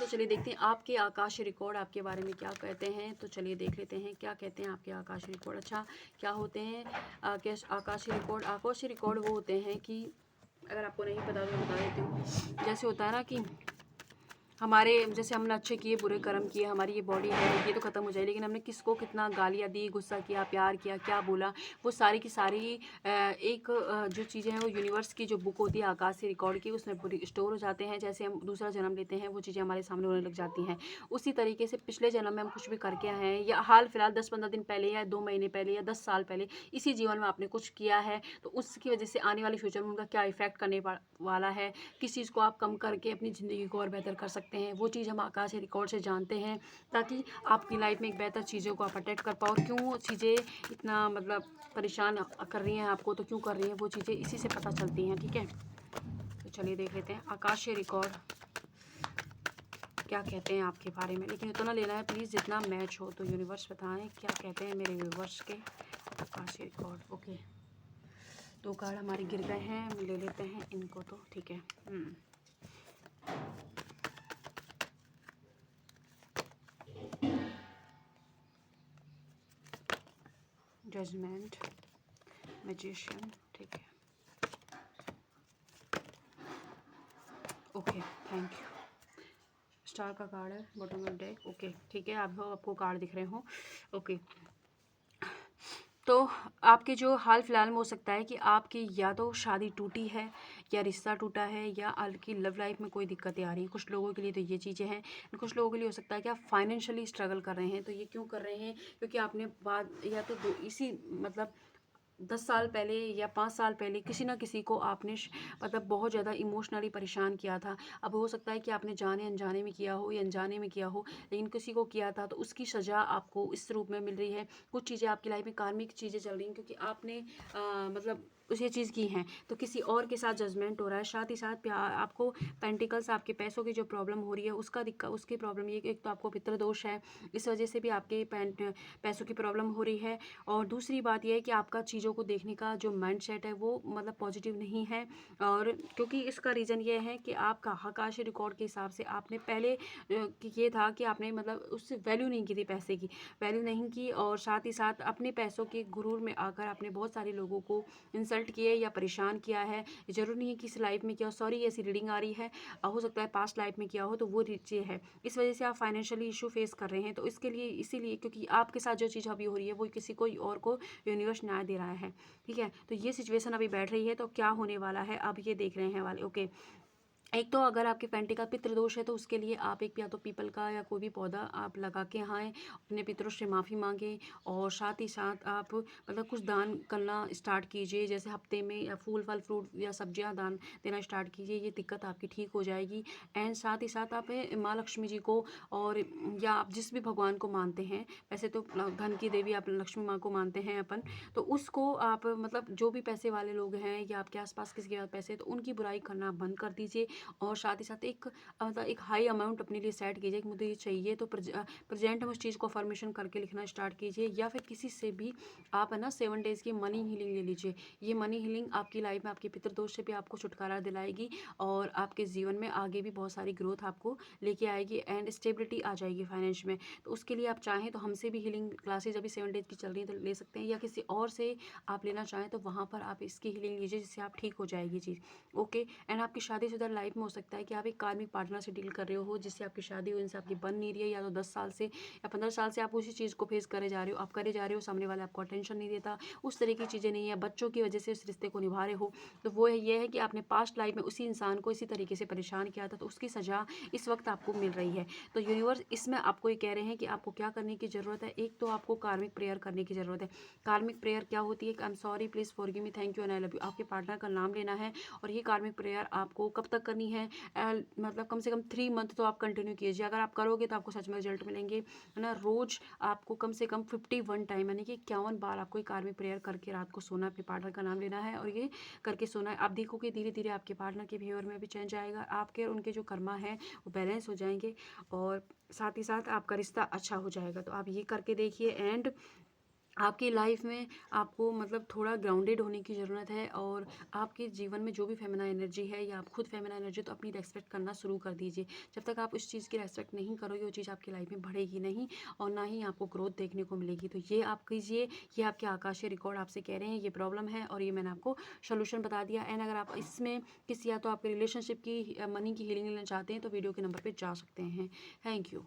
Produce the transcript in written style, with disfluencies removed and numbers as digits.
चलिए देखते हैं आपके आकाशीय रिकॉर्ड आपके बारे में क्या कहते हैं। तो चलिए देख लेते हैं क्या कहते हैं आपके आकाशीय रिकॉर्ड। अच्छा, क्या होते हैं आकाशीय रिकॉर्ड? आकाशीय रिकॉर्ड वो होते हैं कि अगर आपको नहीं पता तो मैं बता देती हूँ। जैसे होता है ना कि हमारे जैसे हमने अच्छे किए बुरे कर्म किए, हमारी ये बॉडी है ये तो ख़त्म हो जाए, लेकिन हमने किसको कितना गालियाँ दी, गुस्सा किया, प्यार किया, क्या बोला, वो सारी की सारी एक जो चीज़ें हैं वो यूनिवर्स की जो बुक होती है आकाश से रिकॉर्ड की, उसमें पूरी स्टोर हो जाते हैं। जैसे हम दूसरा जन्म लेते हैं वो चीज़ें हमारे सामने होने लग जाती हैं। उसी तरीके से पिछले जन्म में हम कुछ भी करके आए हैं या हाल फिलहाल 10-15 दिन पहले या 2 महीने पहले या 10 साल पहले इसी जीवन में आपने कुछ किया है, तो उसकी वजह से आने वाले फ्यूचर में उनका क्या इफेक्ट करने वाला है, किस चीज़ को आप कम करके अपनी ज़िंदगी को और बेहतर कर सकते हैं, वो चीज़ हम आकाशीय रिकॉर्ड से जानते हैं, ताकि आपकी लाइफ में एक बेहतर चीज़ों को आप अटेक्ट कर पाओ। और क्यों चीज़ें इतना मतलब परेशान कर रही हैं आपको, तो क्यों कर रही हैं वो चीज़ें इसी से पता चलती हैं। ठीक है, तो चलिए देख लेते हैं आकाशीय रिकॉर्ड क्या कहते हैं आपके बारे में। लेकिन इतना लेना है प्लीज़ जितना मैच हो। तो यूनिवर्स बताएं क्या कहते हैं मेरे व्यूवर्स के आकाशीय रिकॉर्ड। ओके, 2 कार्ड हमारे गिर गए हैं, हम ले लेते हैं इनको। तो ठीक है, जजमेंट, मैजिशियन, ठीक है, ओके, थैंक यू। स्टार का कार्ड है बॉटम ऑफ डेक। ओके ठीक है, आपको कार्ड दिख रहे हो। ओके, तो आपके जो हाल फिलहाल में हो सकता है कि आपकी या तो शादी टूटी है या रिश्ता टूटा है या आपकी लव लाइफ में कोई दिक्कतें आ रही हैं। कुछ लोगों के लिए तो ये चीज़ें हैं, कुछ लोगों के लिए हो सकता है कि आप फाइनेंशियली स्ट्रगल कर रहे हैं। तो ये क्यों कर रहे हैं? क्योंकि आपने बाद या तो इसी मतलब 10 साल पहले या 5 साल पहले किसी ना किसी को आपने मतलब बहुत ज़्यादा इमोशनली परेशान किया था। अब हो सकता है कि आपने जाने अनजाने में किया हो या अनजाने में किया हो, लेकिन किसी को किया था तो उसकी सज़ा आपको इस रूप में मिल रही है। कुछ चीज़ें आपकी लाइफ में कार्मिक चीज़ें चल रही हैं क्योंकि आपने मतलब ये चीज़ की हैं, तो किसी और के साथ जजमेंट हो रहा है। साथ ही साथ प्यार आपको पेंटिकल्स, आपके पैसों की जो प्रॉब्लम हो रही है उसका दिक्कत, उसकी प्रॉब्लम ये एक तो आपको पितृ दोष है, इस वजह से भी आपके पैसों की प्रॉब्लम हो रही है। और दूसरी बात यह है कि आपका चीज़ों को देखने का जो माइंडसेट है वो मतलब पॉजिटिव नहीं है। और क्योंकि इसका रीज़न ये है कि आपका आकाशीय रिकॉर्ड के हिसाब से आपने पहले ये था कि आपने मतलब उससे वैल्यू नहीं की थी, पैसे की वैल्यू नहीं की, और साथ ही साथ अपने पैसों के गुरूर में आकर आपने बहुत सारे लोगों को इंसल्ट किए या परेशान किया है। ज़रूरी नहीं है कि इस लाइफ में किया हो, सॉरी ऐसी रीडिंग आ रही है, हो सकता है पास्ट लाइफ में किया हो, तो वो चीज़ है। इस वजह से आप फाइनेंशियली इशू फेस कर रहे हैं। तो इसके लिए इसीलिए क्योंकि आपके साथ जो चीज़ अभी हो रही है वो किसी कोई और को यूनिवर्स न्याय दे रहा है। ठीक है, तो ये सिचुएशन अभी बैठ रही है, तो क्या होने वाला है अब ये देख रहे हैं वाले। ओके, एक तो अगर आपके पेंटिकल पितृ दोष है तो उसके लिए आप एक या तो पीपल का या कोई भी पौधा आप लगा के आएँ, अपने पितरों से माफ़ी मांगें, और साथ ही साथ आप मतलब कुछ दान करना स्टार्ट कीजिए। जैसे हफ्ते में या फूल फल फ्रूट या सब्जियां दान देना स्टार्ट कीजिए, ये दिक्कत आपकी ठीक हो जाएगी। एंड साथ ही साथ आप माँ लक्ष्मी जी को, और या आप जिस भी भगवान को मानते हैं, वैसे तो धन की देवी आप लक्ष्मी माँ को मानते हैं अपन, तो उसको आप मतलब जो भी पैसे वाले लोग हैं या आपके आसपास किसी के पास पैसे, तो उनकी बुराई करना बंद कर दीजिए। और साथ ही साथ एक मतलब एक हाई अमाउंट अपने लिए सेट कीजिए कि मुझे ये चाहिए, तो प्रेजेंट में उस चीज़ को अफर्मेशन करके लिखना स्टार्ट कीजिए। या फिर किसी से भी आप है ना 7 डेज़ की मनी हीलिंग ले लीजिए। ये मनी हीलिंग आपकी लाइफ में आपके पितृदोष से भी आपको छुटकारा दिलाएगी, और आपके जीवन में आगे भी बहुत सारी ग्रोथ आपको लेके आएगी, एंड स्टेबिलिटी आ जाएगी फाइनेंस में। तो उसके लिए आप चाहें तो हमसे भी हीलिंग क्लासेज अभी 7 डेज़ की चल रही है तो ले सकते हैं, या किसी और से आप लेना चाहें तो वहाँ पर आप इसकी हीलिंग लीजिए, जिससे आप ठीक हो जाएगी चीज़। ओके, एंड आपकी शादीशुदा लाइफ में हो सकता है कि आप एक कार्मिक पार्टनर से डील कर रहे हो जिससे आपकी शादी हो, इनसे आपकी बन नहीं रही है, या तो 10 साल से या 15 साल से आप उसी चीज़ को फेस करे जा रहे हो, आप करे जा रहे हो, सामने वाला आपको अटेंशन नहीं देता, उस तरह की चीज़ें नहीं है, बच्चों की वजह से इस रिश्ते को निभा रहे हो, तो वो ये है कि आपने पास्ट लाइफ में उसी इंसान को इसी तरीके से परेशान किया था, तो उसकी सज़ा इस वक्त आपको मिल रही है। तो यूनिवर्स इसमें आपको ये कह रहे हैं कि आपको क्या करने की ज़रूरत है। एक तो आपको कार्मिक प्रेयर करने की ज़रूरत है। कार्मिक प्रेयर क्या होती है? I am sorry, please forgive me, thank you and I love you. आपके पार्टनर का नाम लेना है, और ये कार्मिक प्रेयर आपको कब तक करनी है? मतलब कम से कम 3 मंथ तो आप कंटिन्यू कीजिए। अगर आप करोगे तो आपको सच में रिजल्ट मिलेंगे, है ना। रोज़ आपको कम से कम 51 टाइम यानी कि 51 बार आपको ये कार्मिक प्रेयर करके रात को सोना, अपने पार्टनर का नाम लेना है और ये करके सोना है। आप देखोगे धीरे धीरे आपके पार्टनर के बिहेवियर में भी चेंज आएगा, आपके और उनके जो कर्मा है वो बैलेंस हो जाएंगे, और साथ ही साथ आपका रिश्ता अच्छा हो जाएगा। तो आप ये करके देखिए, एंड आपकी लाइफ में आपको मतलब थोड़ा ग्राउंडेड होने की ज़रूरत है, और आपके जीवन में जो भी फेमिना एनर्जी है या आप खुद फेमिना एनर्जी, तो अपनी रेस्पेक्ट करना शुरू कर दीजिए। जब तक आप उस चीज़ की रेस्पेक्ट नहीं करोगे, वो चीज़ आपकी लाइफ में बढ़ेगी नहीं, और ना ही आपको ग्रोथ देखने को मिलेगी। तो ये आप कीजिए, ये आपके आकाशीय रिकॉर्ड आपसे कह रहे हैं, ये प्रॉब्लम है, और ये मैंने आपको सोल्यूशन बता दिया। एंड अगर आप इसमें किसी या तो आपके रिलेशनशिप की मनी की हीलिंग लेना चाहते हैं, तो वीडियो के नंबर पर जा सकते हैं। Thank you.